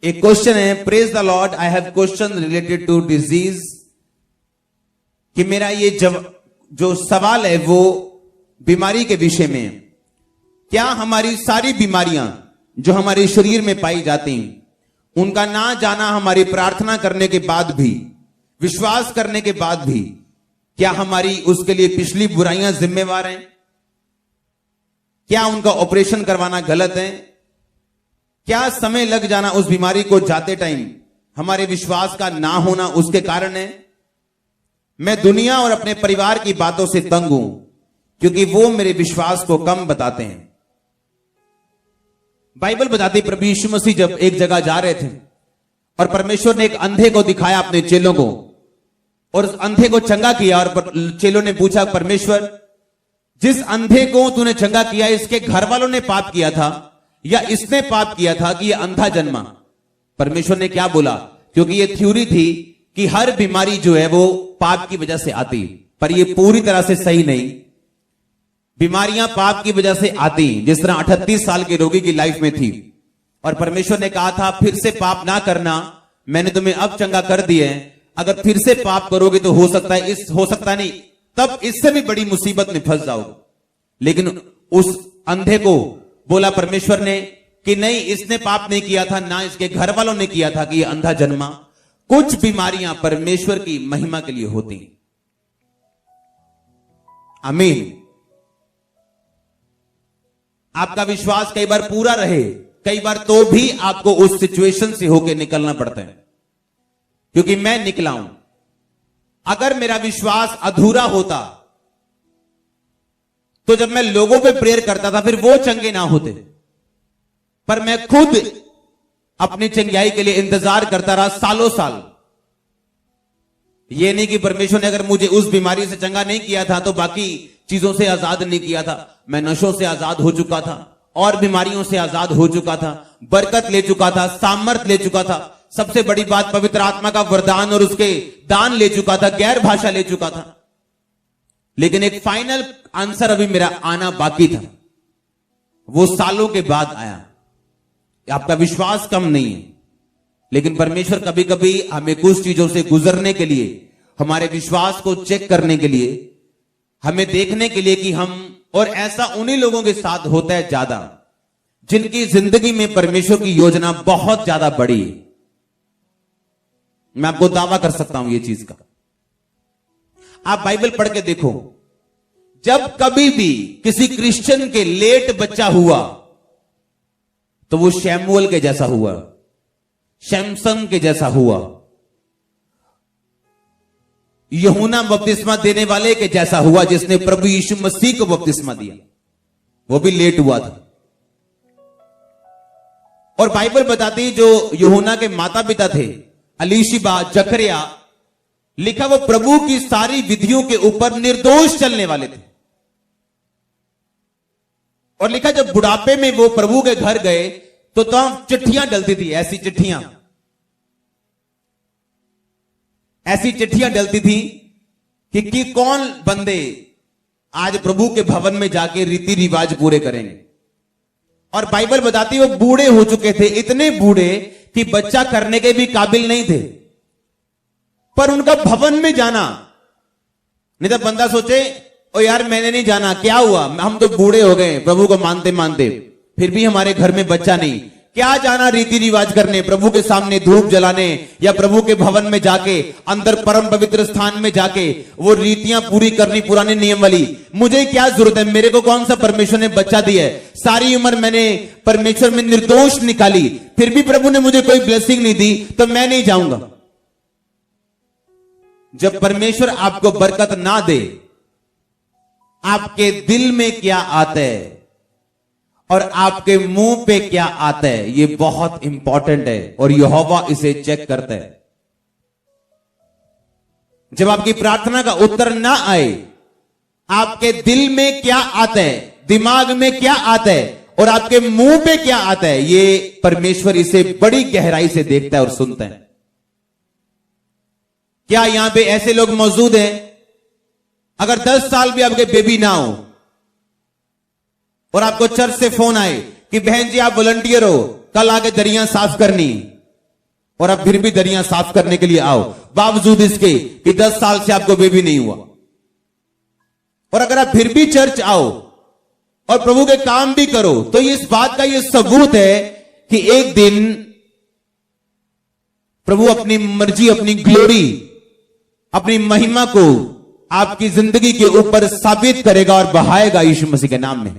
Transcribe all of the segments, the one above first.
एक क्वेश्चन है, praise the Lord, I have question related to disease, कि मेरा ये जो सवाल है वो बीमारी के विषय में है। क्या हमारी सारी बीमारियां जो हमारे शरीर में पाई जाती हैं, उनका ना जाना हमारी प्रार्थना करने के बाद भी, विश्वास करने के बाद भी, क्या हमारी उसके लिए पिछली बुराइयां जिम्मेवार हैं? क्या उनका ऑपरेशन करवाना गलत है? क्या समय लग जाना उस बीमारी को जाते टाइम हमारे विश्वास का ना होना उसके कारण है? मैं दुनिया और अपने परिवार की बातों से तंग हूं, क्योंकि वो मेरे विश्वास को कम बताते हैं। बाइबल बताती प्रभु यीशु मसीह जब एक जगह जा रहे थे और परमेश्वर ने एक अंधे को दिखाया अपने चेलों को, और उस अंधे को चंगा किया, और चेलों ने पूछा, परमेश्वर जिस अंधे को तूने चंगा किया, इसके घर वालों ने पाप किया था या इसने पाप किया था कि यह अंधा जन्मा? परमेश्वर ने क्या बोला? क्योंकि यह थ्योरी थी कि हर बीमारी जो है वो पाप की वजह से आती, पर यह पूरी तरह से सही नहीं। बीमारियां पाप की वजह से आती, जिस तरह 38 साल के रोगी की लाइफ में थी, और परमेश्वर ने कहा था फिर से पाप ना करना, मैंने तुम्हें अब चंगा कर दिया है, अगर फिर से पाप करोगे तो हो सकता नहीं, तब इससे भी बड़ी मुसीबत में फंस जाओगे। लेकिन उस अंधे को बोला परमेश्वर ने कि नहीं, इसने पाप नहीं किया था, ना इसके घर वालों ने किया था कि यह अंधा जन्मा। कुछ बीमारियां परमेश्वर की महिमा के लिए होती। आमीन। आपका विश्वास कई बार पूरा रहे, कई बार तो भी आपको उस सिचुएशन से होकर निकलना पड़ता है, क्योंकि मैं निकला हूं। अगर मेरा विश्वास अधूरा होता तो जब मैं लोगों पे प्रेयर करता था फिर वो चंगे ना होते, पर मैं खुद अपनी चंगाई के लिए इंतजार करता रहा सालों साल। यह नहीं कि परमेश्वर ने अगर मुझे उस बीमारी से चंगा नहीं किया था तो बाकी चीजों से आजाद नहीं किया था। मैं नशों से आजाद हो चुका था, और बीमारियों से आजाद हो चुका था, बरकत ले चुका था, सामर्थ ले चुका था, सबसे बड़ी बात पवित्र आत्मा का वरदान और उसके दान ले चुका था, गैर भाषा ले चुका था। लेकिन एक फाइनल आंसर अभी मेरा आना बाकी था, वो सालों के बाद आया। आपका विश्वास कम नहीं है, लेकिन परमेश्वर कभी कभी हमें कुछ चीजों से गुजरने के लिए, हमारे विश्वास को चेक करने के लिए, हमें देखने के लिए कि हम, और ऐसा उन्हीं लोगों के साथ होता है ज्यादा जिनकी जिंदगी में परमेश्वर की योजना बहुत ज्यादा बड़ी है। मैं आपको दावा कर सकता हूं ये चीज का। आप बाइबल पढ़ के देखो, जब कभी भी किसी क्रिश्चियन के लेट बच्चा हुआ तो वो शैमुएल के जैसा हुआ, शैमसन के जैसा हुआ, यूहन्ना बपतिस्मा देने वाले के जैसा हुआ, जिसने प्रभु यीशु मसीह को बपतिस्मा दिया, वो भी लेट हुआ था। और बाइबल बताती जो यूहन्ना के माता पिता थे, अलीशिबा, जकरिया, लिखा वो प्रभु की सारी विधियों के ऊपर निर्दोष चलने वाले थे। और लिखा जब बुढ़ापे में वो प्रभु के घर गए तो चिट्ठियां डलती थी, ऐसी चिट्ठियां डलती थी कि कौन बंदे आज प्रभु के भवन में जाके रीति रिवाज पूरे करेंगे। और बाइबल बताती वो बूढ़े हो चुके थे, इतने बूढ़े कि बच्चा करने के भी काबिल नहीं थे, पर उनका भवन में जाना, नहीं तो बंदा सोचे ओ यार मैंने नहीं जाना, क्या हुआ, हम तो बूढ़े हो गए प्रभु को मानते मानते, फिर भी हमारे घर में बच्चा नहीं, क्या जाना रीति रिवाज करने, प्रभु के सामने धूप जलाने, या प्रभु के भवन में जाके अंदर परम पवित्र स्थान में जाके वो रीतियां पूरी करनी, पुराने नियम वाली। मुझे क्या जरूरत है, मेरे को कौन सा परमेश्वर ने बच्चा दिया है, सारी उम्र मैंने परमेश्वर में निर्दोष निकाली, फिर भी प्रभु ने मुझे कोई ब्लेसिंग नहीं दी, तो मैं नहीं जाऊंगा। जब परमेश्वर आपको बरकत ना दे, आपके दिल में क्या आता है और आपके मुंह पे क्या आता है, ये बहुत इंपॉर्टेंट है, और यहोवा इसे चेक करता है। जब आपकी प्रार्थना का उत्तर ना आए, आपके दिल में क्या आता है, दिमाग में क्या आता है, और आपके मुंह पे क्या आता है, ये परमेश्वर इसे बड़ी गहराई से देखता है और सुनता है। क्या यहां पे ऐसे लोग मौजूद हैं, अगर 10 साल भी आपके बेबी ना हो और आपको चर्च से फोन आए कि बहन जी आप वॉलंटियर हो, कल आके दरिया साफ करनी, और अब फिर भी दरियां साफ करने के लिए आओ, बावजूद इसके कि 10 साल से आपको बेबी नहीं हुआ। और अगर आप फिर भी चर्च आओ और प्रभु के काम भी करो, तो इस बात का यह सबूत है कि एक दिन प्रभु अपनी मर्जी, अपनी ग्लोरी, अपनी महिमा को आपकी जिंदगी के ऊपर साबित करेगा और बहाएगा यीशु मसीह के नाम में।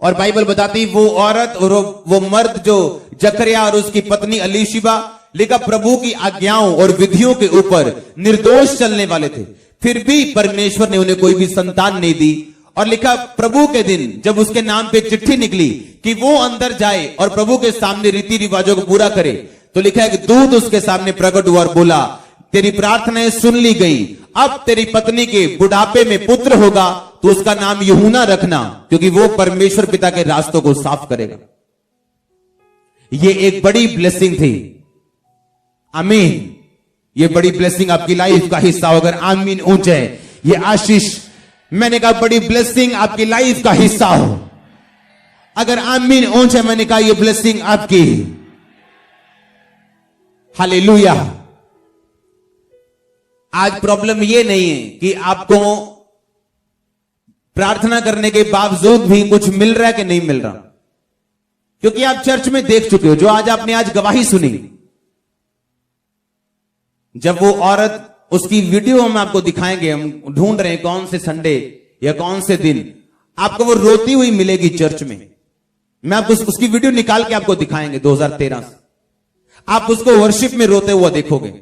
और बाइबल बताती वो औरत और वो मर्द जो जकरिया और उसकी पत्नी अलीशिबा, लिखा प्रभु की आज्ञाओं और विधियों के ऊपर निर्दोष चलने वाले थे, फिर भी परमेश्वर ने उन्हें कोई भी संतान नहीं दी। और लिखा प्रभु के दिन जब उसके नाम पे चिट्ठी निकली कि वो अंदर जाए और प्रभु के सामने रीति रिवाजों को पूरा करे, तो लिखा है कि दूत उसके सामने प्रकट हुआ और बोला, तेरी प्रार्थनाएं सुन ली गई, अब तेरी पत्नी के बुढ़ापे में पुत्र होगा, तो उसका नाम यूहन्ना रखना, क्योंकि वो परमेश्वर पिता के रास्तों को साफ करेगा। ये एक बड़ी ब्लेसिंग थी। आमीन। ये बड़ी ब्लेसिंग आपकी लाइफ का हिस्सा हो। अगर आमीन ऊंचे है, ये आशीष, मैंने कहा बड़ी ब्लेसिंग आपकी लाइफ का हिस्सा हो। अगर आमीन ऊंचे, मैंने कहा ये ब्लेसिंग आपकी। हालेलुया। आज प्रॉब्लम ये नहीं है कि आपको प्रार्थना करने के बावजूद भी कुछ मिल रहा है कि नहीं मिल रहा, क्योंकि आप चर्च में देख चुके हो। जो आज आपने आज गवाही सुनी, जब वो औरत, उसकी वीडियो हम आपको दिखाएंगे, हम ढूंढ रहे हैं कौन से संडे या कौन से दिन आपको वो रोती हुई मिलेगी चर्च में। मैं आपको उसकी वीडियो निकाल के आपको दिखाएंगे 2013 से। आप उसको वर्शिप में रोते हुआ देखोगे,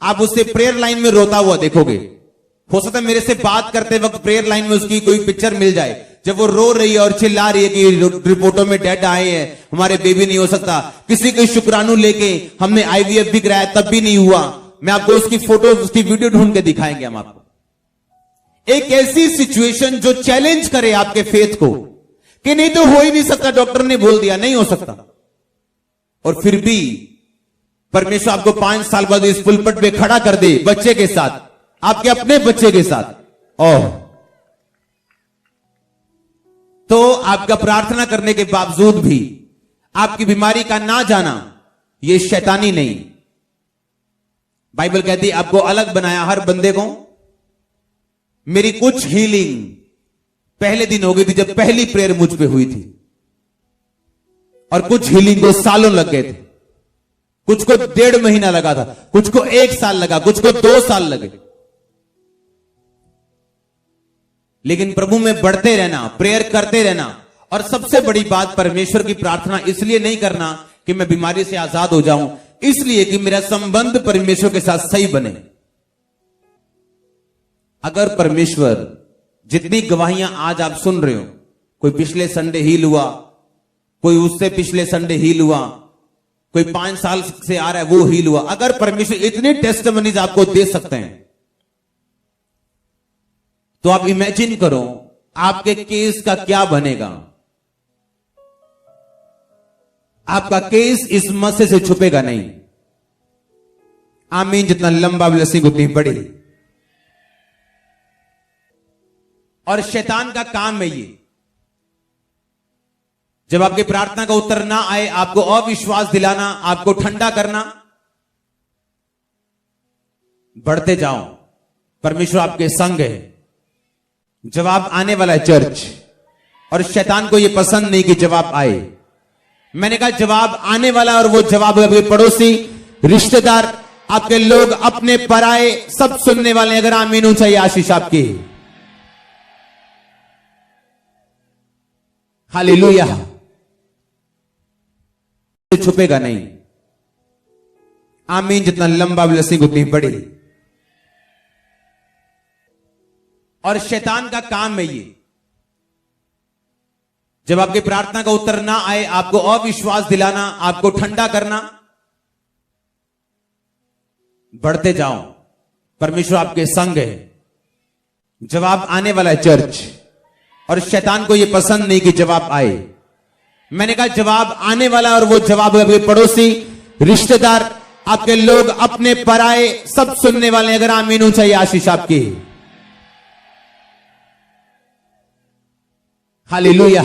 आप उससे प्रेयर लाइन में रोता हुआ देखोगे। हो सकता है मेरे से बात करते वक्त प्रेयर लाइन में उसकी कोई पिक्चर मिल जाए, जब वो रो रही है और चिल्ला रही है कि रिपोर्टों में डेड आए हैं, हमारे बेबी नहीं हो सकता, किसी के शुक्राणु लेके हमने आईवीएफ भी कराया तब भी नहीं हुआ। मैं आपको उसकी फोटो, उसकी वीडियो ढूंढ के दिखाएंगे हम आपको। एक ऐसी सिचुएशन जो चैलेंज करे आपके फेथ को कि नहीं तो हो ही नहीं सकता, डॉक्टर ने बोल दिया नहीं हो सकता, और फिर भी परमेश्वर आपको 5 साल बाद इस पुलपट पे खड़ा कर दे, बच्चे के साथ, आपके अपने बच्चे के साथ। ओह, तो आपका प्रार्थना करने के बावजूद भी आपकी बीमारी का ना जाना, यह शैतानी नहीं। बाइबल कहती है आपको अलग बनाया हर बंदे को। मेरी कुछ हीलिंग पहले दिन हो गई थी जब पहली प्रेयर मुझ पे हुई थी, और कुछ हीलिंग को सालों लग गए थे। कुछ को 1.5 महीना लगा था, कुछ को 1 साल लगा, कुछ को 2 साल लगे। लेकिन प्रभु में बढ़ते रहना, प्रेयर करते रहना। और सबसे बड़ी बात, परमेश्वर की प्रार्थना इसलिए नहीं करना कि मैं बीमारी से आजाद हो जाऊं, इसलिए कि मेरा संबंध परमेश्वर के साथ सही बने। अगर परमेश्वर, जितनी गवाहियां आज आप सुन रहे हो, कोई पिछले संडे हील हुआ, कोई उससे पिछले संडे हील हुआ, कोई 5 साल से आ रहा है वो हील हुआ, अगर परमेश्वर इतनी टेस्टिमनीज आपको दे सकते हैं, तो आप इमेजिन करो आपके केस का क्या बनेगा। आपका केस इस मसले से छुपेगा नहीं। आमीन। जितना लंबा ब्लेसिंग उतनी बड़ी। और शैतान का काम है ये, जब आपकी प्रार्थना का उत्तर ना आए, आपको अविश्वास दिलाना, आपको ठंडा करना। बढ़ते जाओ, परमेश्वर आपके संग है। जवाब आने वाला है चर्च, और शैतान को यह पसंद नहीं कि जवाब आए। मैंने कहा जवाब आने वाला, और वो जवाब आपके पड़ोसी, रिश्तेदार, आपके लोग, अपने पराए, सब सुनने वाले। अगर आमीन हो चाहिए आशीष आपकी। हालेलुया। छुपेगा नहीं। आमीन। जितना लंबा ब्लेसिंग उतनी बड़ी। और शैतान का काम है ये, जब आपकी प्रार्थना का उत्तर ना आए, आपको अविश्वास दिलाना, आपको ठंडा करना। बढ़ते जाओ, परमेश्वर आपके संग है। जवाब आने वाला है चर्च, और शैतान को यह पसंद नहीं कि जवाब आए। मैंने कहा जवाब आने वाला, और वो जवाब आपके पड़ोसी, रिश्तेदार, आपके लोग, अपने पराए, सब सुनने वाले। अगर आमीन हो चाहिए आशीष आपकी। हालेलुया।